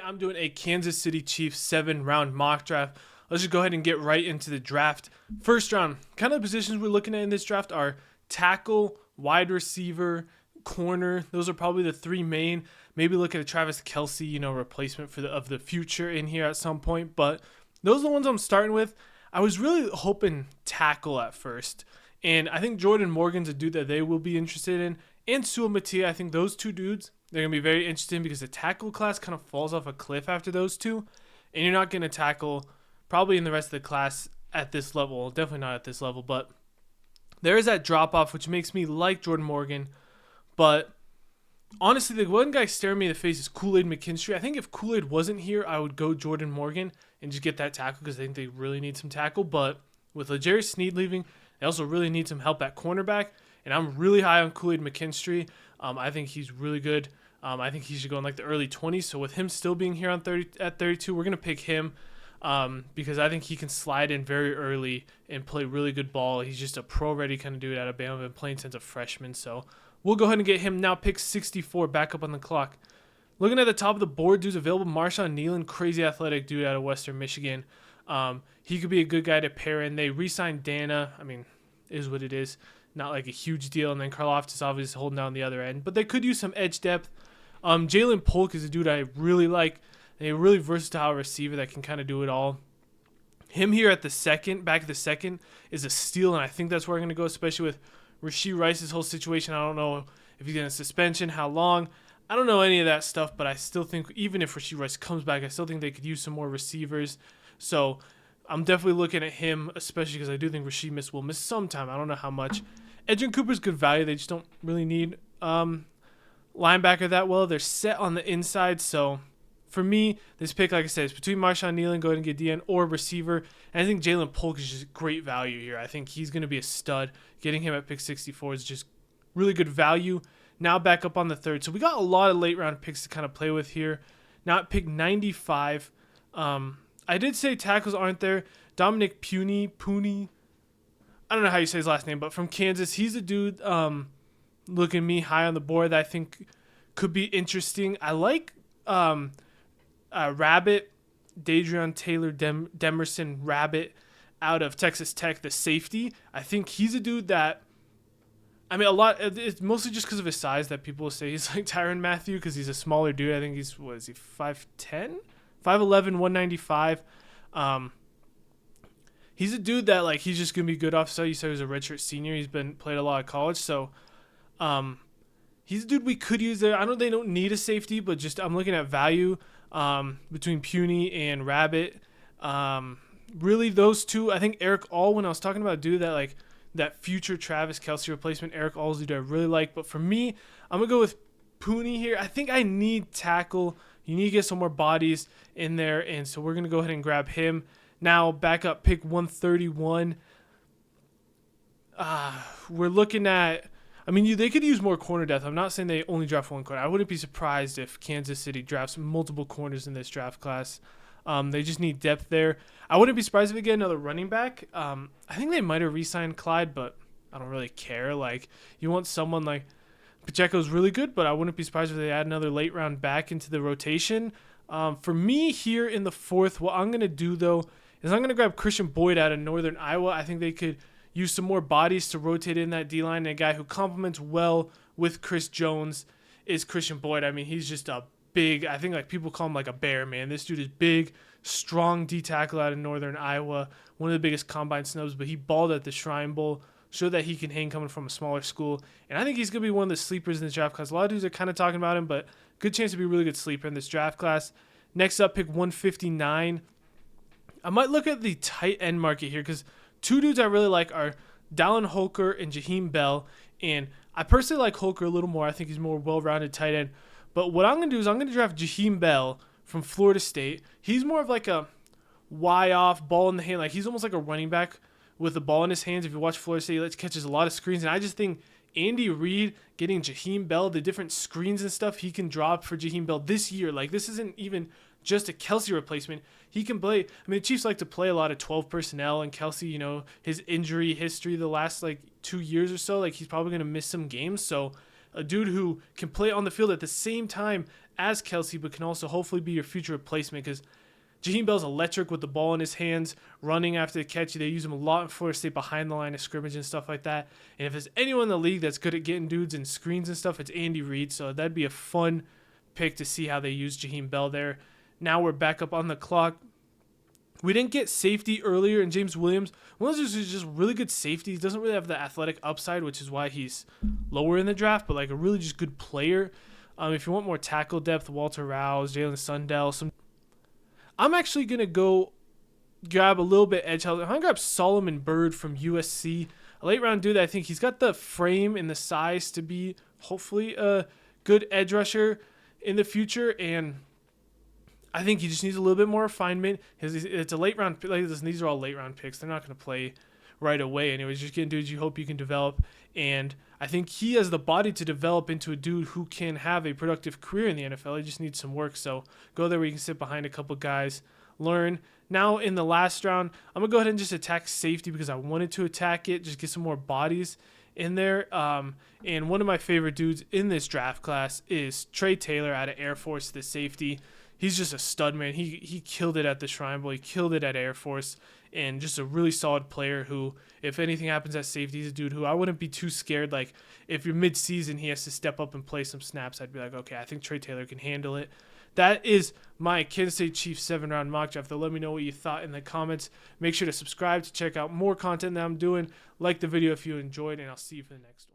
I'm doing a Kansas City Chiefs 7-round mock draft. Let's just go ahead and get right into the draft. First round, kind of positions we're looking at in this draft are tackle, wide receiver, corner. Those are probably the three main. Maybe look at a Travis Kelce, replacement of the future in here at some point. But those are the ones I'm starting with. I was really hoping tackle at first. And I think Jordan Morgan's a dude that they will be interested in. And Sua Matia, I think those two dudes, they're going to be very interesting because the tackle class kind of falls off a cliff after those two. And you're not going to tackle probably in the rest of the class at this level. Definitely not at this level. But there is that drop-off, which makes me like Jordan Morgan. But honestly, the one guy staring me in the face is Kool-Aid McKinstry. I think if Kool-Aid wasn't here, I would go Jordan Morgan and just get that tackle because I think they really need some tackle. But with L'Jarius Sneed leaving, they also really need some help at cornerback. And I'm really high on Kool-Aid McKinstry. I think he's really good. I think he should go in like the early 20s. So with him still being here at 32, we're going to pick him because I think he can slide in very early and play really good ball. He's just a pro-ready kind of dude out of Bama, been playing since a freshman. So we'll go ahead and get him now. Pick 64, back up on the clock. Looking at the top of the board, dudes available. Marshawn Nealon, crazy athletic dude out of Western Michigan. He could be a good guy to pair in. They re-signed Dana. I mean, is what it is. Not like a huge deal. And then Karlaftis obviously holding down the other end. But they could use some edge depth. Jalen Polk is a dude I really like. A really versatile receiver that can kind of do it all. Him here at the second, back at the second, is a steal. And I think that's where I'm going to go, especially with Rashee Rice's whole situation. I don't know if he's in a suspension, how long. I don't know any of that stuff. But I still think even if Rashee Rice comes back, I still think they could use some more receivers. So I'm definitely looking at him, especially because I do think Rashee will miss some time. I don't know how much. Edgerrin Cooper's good value. They just don't really need linebacker that well. They're set on the inside. So for me, this pick, like I said, is between Marshawn Nealon, go ahead and get DN, or receiver. And I think Jalen Polk is just great value here. I think he's going to be a stud. Getting him at pick 64 is just really good value. Now back up on the third. So we got a lot of late round picks to kind of play with here. Now at pick 95, I did say tackles aren't there. Dominic Puni. I don't know how you say his last name, but from Kansas, he's a dude looking me high on the board that I think could be interesting. I like Rabbit, Dadrion Taylor Demerson Rabbit out of Texas Tech, the safety. I think he's a dude that, I mean, it's mostly just because of his size that people will say he's like Tyrann Mathieu because he's a smaller dude. I think he's, 5'10"? 5'11", 195. He's a dude that, like, he's just going to be good off. So you said he was a redshirt senior. He's played a lot of college. So he's a dude we could use there. I know they don't need a safety, but just I'm looking at value between Puny and Rabbit. Really, those two. I think Eric All, when I was talking about a dude that future Travis Kelce replacement, Eric All's a dude I really like. But for me, I'm going to go with Puny here. I think I need tackle. You need to get some more bodies in there, and so we're going to go ahead and grab him. Now, back up, pick 131. We're looking at, I mean, they could use more corner depth. I'm not saying they only draft one corner. I wouldn't be surprised if Kansas City drafts multiple corners in this draft class. They just need depth there. I wouldn't be surprised if they get another running back. I think they might have re-signed Clyde, but I don't really care. Like, you want someone like Pacheco's really good, but I wouldn't be surprised if they add another late round back into the rotation. For me here in the fourth, what I'm going to do, though, is I'm going to grab Christian Boyd out of Northern Iowa. I think they could use some more bodies to rotate in that D-line. And a guy who complements well with Chris Jones is Christian Boyd. I mean, he's just a big, I think like people call him like a bear, man. This dude is big, strong D-tackle out of Northern Iowa. One of the biggest combine snubs, but he balled at the Shrine Bowl. Showed that he can hang coming from a smaller school. And I think he's going to be one of the sleepers in this draft class. A lot of dudes are kind of talking about him, but good chance to be a really good sleeper in this draft class. Next up, pick 159. I might look at the tight end market here because two dudes I really like are Dallin Holker and Jaheim Bell. And I personally like Holker a little more. I think he's more well-rounded tight end. But what I'm going to do is I'm going to draft Jaheim Bell from Florida State. He's more of like a Y-off, ball in the hand. Like he's almost like a running back with the ball in his hands. If you watch Florida State, he catches a lot of screens. And I just think Andy Reid getting Jaheim Bell, the different screens and stuff he can drop for Jaheim Bell this year. Like this isn't even just a Kelce replacement. He can play. I mean, the Chiefs like to play a lot of 12 personnel, and Kelce, his injury history the last 2 years or so, he's probably going to miss some games. So a dude who can play on the field at the same time as Kelce, but can also hopefully be your future replacement, because Jaheim Bell's electric with the ball in his hands, running after the catch. They use him a lot in Florida State behind the line of scrimmage and stuff like that. And if there's anyone in the league that's good at getting dudes and screens and stuff, it's Andy Reid. So that'd be a fun pick to see how they use Jaheim Bell there. Now we're back up on the clock. We didn't get safety earlier in James Williams. One of those is just really good safety. He doesn't really have the athletic upside, which is why he's lower in the draft, but like a really just good player. If you want more tackle depth, Walter Rouse, Jalen Sundell. I'm actually going to go grab a little bit edge help. I'm going to grab Solomon Byrd from USC. A late round dude that I think he's got the frame and the size to be hopefully a good edge rusher in the future, and I think he just needs a little bit more refinement. It's a late round, like this, these are all late round picks. They're not going to play right away. Anyways, just getting dudes you hope you can develop. And I think he has the body to develop into a dude who can have a productive career in the NFL. He just needs some work. So go there where you can sit behind a couple guys, learn. Now in the last round, I'm going to go ahead and just attack safety because I wanted to attack it, just get some more bodies in there. And one of my favorite dudes in this draft class is Trey Taylor out of Air Force, the safety. He's just a stud, man. He killed it at the Shrine Bowl. He killed it at Air Force. And just a really solid player who, if anything happens at safety, he's a dude who I wouldn't be too scared. Like, if you're mid-season, he has to step up and play some snaps, I'd be like, okay, I think Trey Taylor can handle it. That is my Kansas State Chiefs 7-round mock draft. Though, let me know what you thought in the comments. Make sure to subscribe to check out more content that I'm doing. Like the video if you enjoyed, and I'll see you for the next one.